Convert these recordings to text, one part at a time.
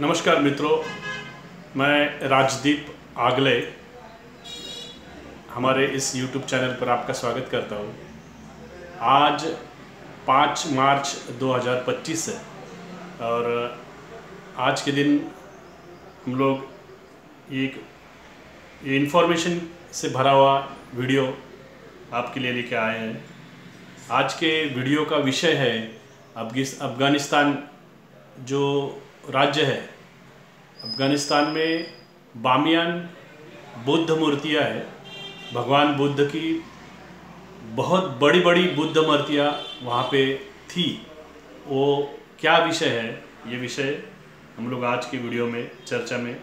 नमस्कार मित्रों, मैं राजदीप आगले हमारे इस YouTube चैनल पर आपका स्वागत करता हूँ। आज 5 मार्च 2025 है और आज के दिन हम लोग एक इन्फॉर्मेशन से भरा हुआ वीडियो आपके लिए लेके आए हैं। आज के वीडियो का विषय है अफ़गानिस्तान जो राज्य है। अफ़गानिस्तान में बामियान बुद्ध मूर्तियाँ हैं। भगवान बुद्ध की बहुत बड़ी बड़ी बुद्ध मूर्तियाँ वहाँ पे थी। वो क्या विषय है, ये विषय हम लोग आज की वीडियो में चर्चा में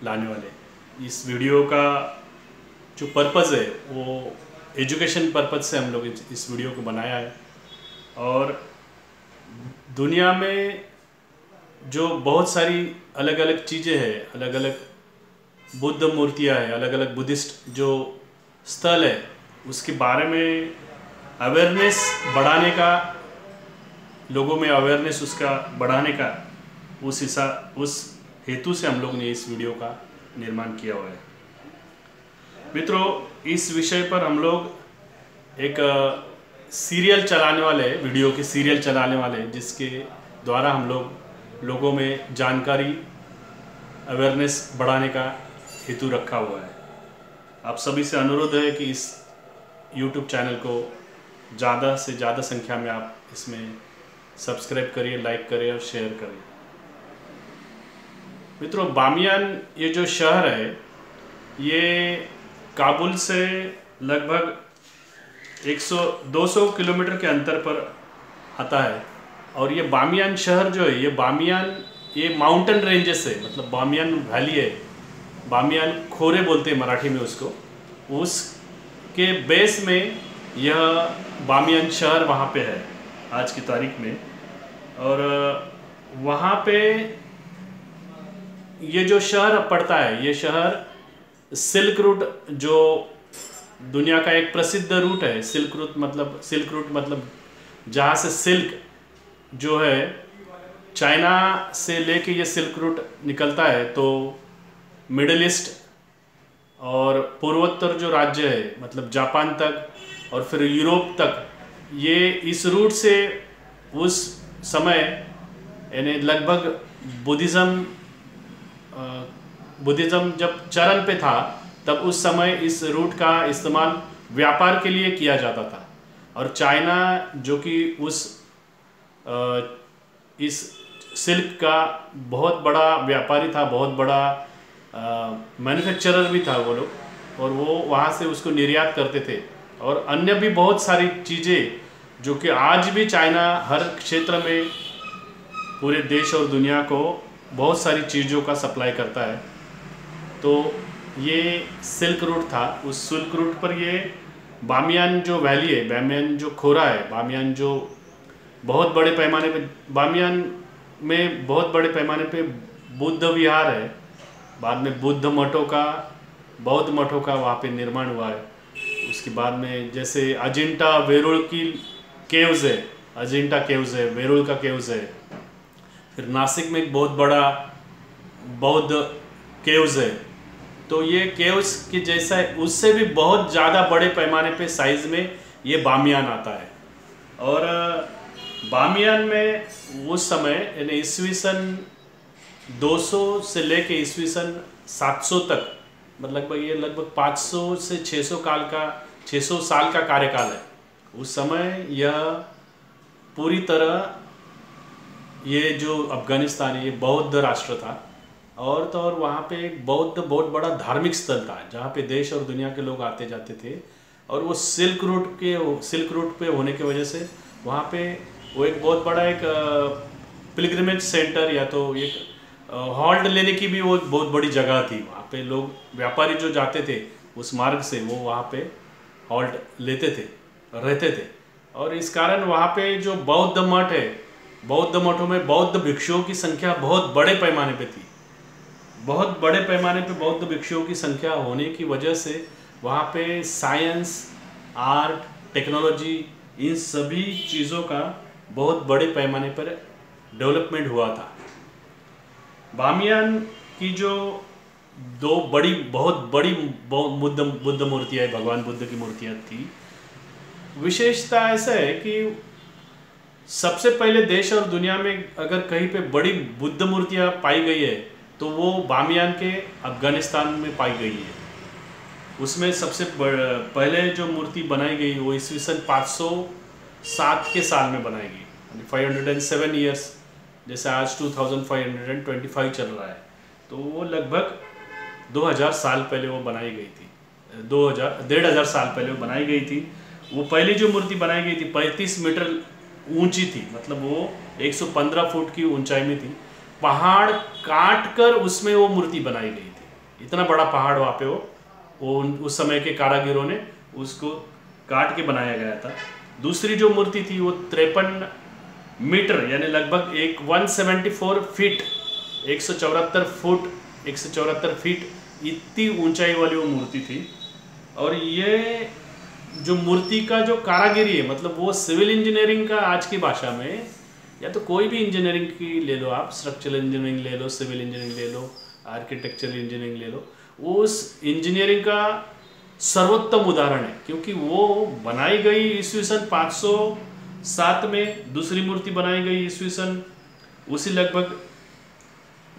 लाने वाले। इस वीडियो का जो पर्पज़ है वो एजुकेशन पर्पज़ से हम लोग इस वीडियो को बनाया है। और दुनिया में जो बहुत सारी अलग अलग चीज़ें हैं, अलग अलग बुद्ध मूर्तियाँ हैं, अलग अलग बुद्धिस्ट जो स्थल है, उसके बारे में अवेयरनेस बढ़ाने का, लोगों में अवेयरनेस उसका बढ़ाने का उस हेतु से हम लोग ने इस वीडियो का निर्माण किया हुआ है। मित्रों, इस विषय पर हम लोग एक सीरियल चलाने वाले, वीडियो के सीरियल चलाने वाले, जिसके द्वारा हम लोगों में जानकारी, अवेयरनेस बढ़ाने का हेतु रखा हुआ है। आप सभी से अनुरोध है कि इस YouTube चैनल को ज़्यादा से ज़्यादा संख्या में आप इसमें सब्सक्राइब करिए, लाइक करिए और शेयर करिए। मित्रों, बामियान ये जो शहर है, ये काबुल से लगभग 100-200 किलोमीटर के अंतर पर आता है। और ये बामियान शहर जो है, ये माउंटेन रेंजेस है, मतलब बामियान वैली है, बामियान खोरे बोलते हैं मराठी में उसको। उसके बेस में यह बामियान शहर वहाँ पे है आज की तारीख में। और वहाँ पे ये जो शहर पड़ता है, ये शहर सिल्क रूट, जो दुनिया का एक प्रसिद्ध रूट है। सिल्क रूट मतलब जहाँ से सिल्क जो है, चाइना से लेके ये सिल्क रूट निकलता है तो मिडिल ईस्ट और पूर्वोत्तर जो राज्य है, मतलब जापान तक और फिर यूरोप तक, ये इस रूट से उस समय यानी लगभग बुद्धिज़्म जब चरण पे था, तब उस समय इस रूट का इस्तेमाल व्यापार के लिए किया जाता था। और चाइना जो कि इस सिल्क का बहुत बड़ा व्यापारी था, बहुत बड़ा मैन्युफैक्चरर भी था वो लोग, और वो वहाँ से उसको निर्यात करते थे। और अन्य भी बहुत सारी चीज़ें जो कि आज भी चाइना हर क्षेत्र में पूरे देश और दुनिया को बहुत सारी चीज़ों का सप्लाई करता है। तो ये सिल्क रूट था। उस सिल्क रूट पर ये बामियान जो वैली है, बामियान जो खोरा है, बामियान जो बहुत बड़े पैमाने पे, बामियान में बहुत बड़े पैमाने पे बुद्ध विहार है। बाद में बौद्ध मठों का वहाँ पे निर्माण हुआ है। उसके बाद में जैसे अजिंठा वेरूल की केव्स है, अजिंठा केव्स है, वेरूल का केव्स है। फिर नासिक में एक बहुत बड़ा बौद्ध केव्स है। तो ये केव्स की जैसा है, उससे भी बहुत ज़्यादा बड़े पैमाने पे साइज़ में ये बामियान आता है। और बामियान में उस समय यानी ईस्वीसन 200 से लेके ईस्वीसन 700 तक, मतलब ये लगभग 500 से 600 साल का कार्यकाल है। उस समय यह पूरी तरह ये जो अफ़गानिस्तान है, ये बौद्ध राष्ट्र था। और तो और वहाँ पे एक बौद्ध बहुत बड़ा धार्मिक स्थल था, जहाँ पे देश और दुनिया के लोग आते जाते थे। और वो सिल्क रूट पे होने की वजह से वहाँ पे वो एक बहुत बड़ा एक पिलग्रिमेज सेंटर, या तो एक हॉल्ट लेने की भी वो एक बहुत बड़ी जगह थी। वहाँ पे लोग, व्यापारी जो जाते थे उस मार्ग से, वो वहाँ पे हॉल्ट लेते थे, रहते थे। और इस कारण वहाँ पे जो बौद्ध मठ है, बौद्ध मठों में बौद्ध भिक्षुओं की संख्या बहुत बड़े पैमाने पे थी। बहुत बड़े पैमाने पे बौद्ध भिक्षुओं की संख्या होने की वजह से वहाँ पे साइंस, आर्ट, टेक्नोलॉजी, इन सभी चीज़ों का बहुत बड़े पैमाने पर डेवलपमेंट हुआ था। बामियान की जो दो बहुत बड़ी बुद्ध मूर्तियाँ, भगवान बुद्ध की मूर्तियाँ थी, विशेषता ऐसा है कि सबसे पहले देश और दुनिया में अगर कहीं पे बड़ी बुद्ध मूर्तियाँ पाई गई है तो वो बामियान के अफगानिस्तान में पाई गई है। उसमें सबसे पहले जो मूर्ति बनाई गई वो ईस्वी सन 507 के साल में बनाई गई, 507 ईयर्स, जैसे आज 2525 चल रहा है, तो वो लगभग 2000 साल पहले वो बनाई गई थी, 1500 साल पहले वो बनाई गई थी। वो पहली जो मूर्ति बनाई गई थी 35 मीटर ऊंची थी, मतलब वो 115 फुट की ऊंचाई में थी। पहाड़ काट कर उसमें वो मूर्ति बनाई गई थी, इतना बड़ा पहाड़ वहाँ पे वो उस समय के कारागिरों ने उसको काट के बनाया गया था। दूसरी जो मूर्ति थी वो 53 मीटर यानी लगभग 174 फीट, 174 फीट इतनी ऊंचाई वाली वो मूर्ति थी। और ये जो मूर्ति का जो कारागिरी है, मतलब वो सिविल इंजीनियरिंग का, आज की भाषा में, या तो कोई भी इंजीनियरिंग की ले लो आप, स्ट्रक्चरल इंजीनियरिंग ले लो, सिविल इंजीनियरिंग ले लो, आर्किटेक्चरल इंजीनियरिंग ले लो, वो उस इंजीनियरिंग का सर्वोत्तम उदाहरण है, क्योंकि वो बनाई गई ईस्वी सन 507 में। दूसरी मूर्ति बनाई गई ईस्वी सन उसी लगभग,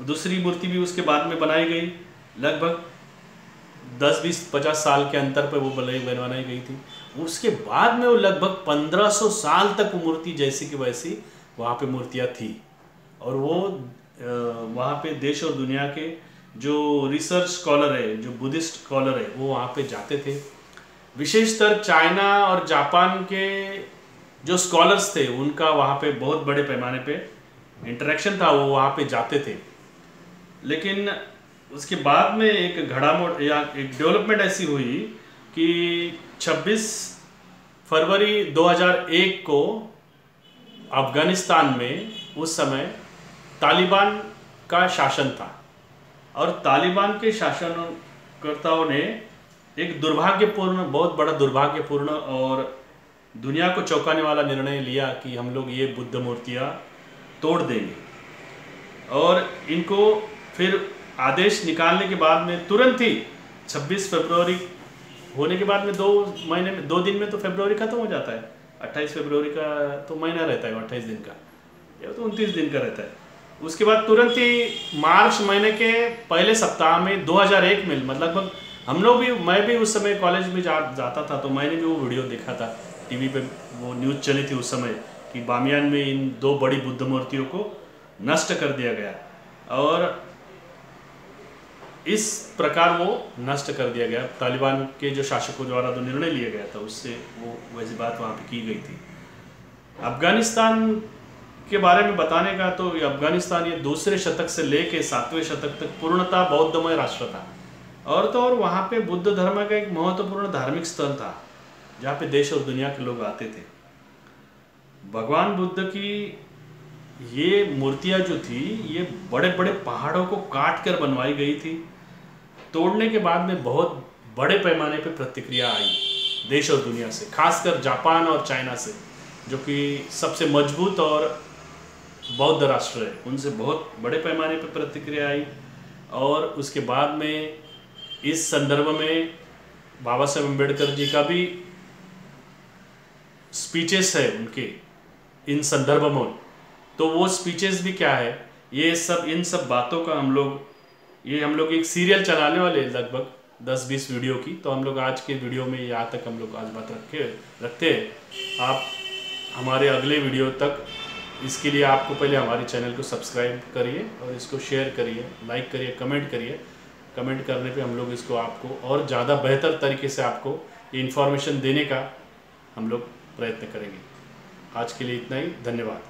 दूसरी मूर्ति भी उसके बाद में बनाई गई, लगभग 10-20-50 साल के अंतर पर वो बनवाई गई थी। उसके बाद में वो लगभग 1500 साल तक वो मूर्ति जैसी की वैसी वहाँ पे मूर्तियाँ थी। और वो वहाँ पे देश और दुनिया के जो रिसर्च स्कॉलर है, जो बुद्धिस्ट स्कॉलर है, वो वहाँ पे जाते थे। विशेषतर चाइना और जापान के जो स्कॉलर्स थे उनका वहाँ पे बहुत बड़े पैमाने पे इंटरेक्शन था, वो वहाँ पे जाते थे। लेकिन उसके बाद में एक घड़ामोड़ या एक डेवलपमेंट ऐसी हुई कि 26 फरवरी 2001 को अफगानिस्तान में उस समय तालिबान का शासन था, और तालिबान के शासनकर्ताओं ने एक दुर्भाग्यपूर्ण, बहुत बड़ा दुर्भाग्यपूर्ण और दुनिया को चौंकाने वाला निर्णय लिया कि हम लोग ये बुद्ध मूर्तियाँ तोड़ देंगे। और इनको फिर आदेश निकालने के बाद में तुरंत ही 26 फरवरी होने के बाद में 2 दिन में तो फरवरी खत्म हो जाता है। 28 फरवरी का तो महीना रहता है, 28 दिन का, या तो 29 दिन का रहता है। उसके बाद तुरंत ही मार्च महीने के पहले सप्ताह में 2001 में, मतलब हम लोग भी, मैं भी उस समय कॉलेज में जाता था, तो मैंने भी वो वीडियो देखा था टीवी पे, वो न्यूज़ चली थी उस समय कि बामियान में इन 2 बड़ी बुद्ध मूर्तियों को नष्ट कर दिया गया। और इस प्रकार वो नष्ट कर दिया गया, तालिबान के जो शासकों द्वारा जो निर्णय लिया गया था उससे वो वैसी बात वहाँ पे की गई थी। अफगानिस्तान के बारे में बताने का तो अफगानिस्तान ये 2वें शतक से लेके 7वें शतक तक पूर्णतः बौद्धमय राष्ट्र था। और तो और वहाँ पे बुद्ध धर्म का एक महत्वपूर्ण धार्मिक स्थल था जहाँ पे देश और दुनिया के लोग आते थे। भगवान बुद्ध की ये मूर्तियाँ जो थी, ये बड़े बड़े पहाड़ों को काट कर बनवाई गई थी। तोड़ने के बाद में बहुत बड़े पैमाने पे प्रतिक्रिया आई देश और दुनिया से, खासकर जापान और चाइना से, जो कि सबसे मजबूत और बौद्ध राष्ट्र है, उनसे बहुत बड़े पैमाने पे प्रतिक्रिया आई। और उसके बाद में इस संदर्भ में बाबा साहेब अम्बेडकर जी का भी स्पीचेस है उनके इन संदर्भ में। तो वो स्पीचेस भी क्या है, ये सब, इन सब बातों का हम लोग एक सीरियल चलाने वाले लगभग 10-20 वीडियो की। तो हम लोग आज के वीडियो में यहाँ तक हम लोग आज बात रखते हैं। आप हमारे अगले वीडियो तक, इसके लिए आपको पहले हमारे चैनल को सब्सक्राइब करिए और इसको शेयर करिए, लाइक करिए, कमेंट करिए। कमेंट करने पे हम लोग इसको आपको और ज़्यादा बेहतर तरीके से आपको ये इन्फॉर्मेशन देने का हम लोग प्रयत्न करेंगे। आज के लिए इतना ही, धन्यवाद।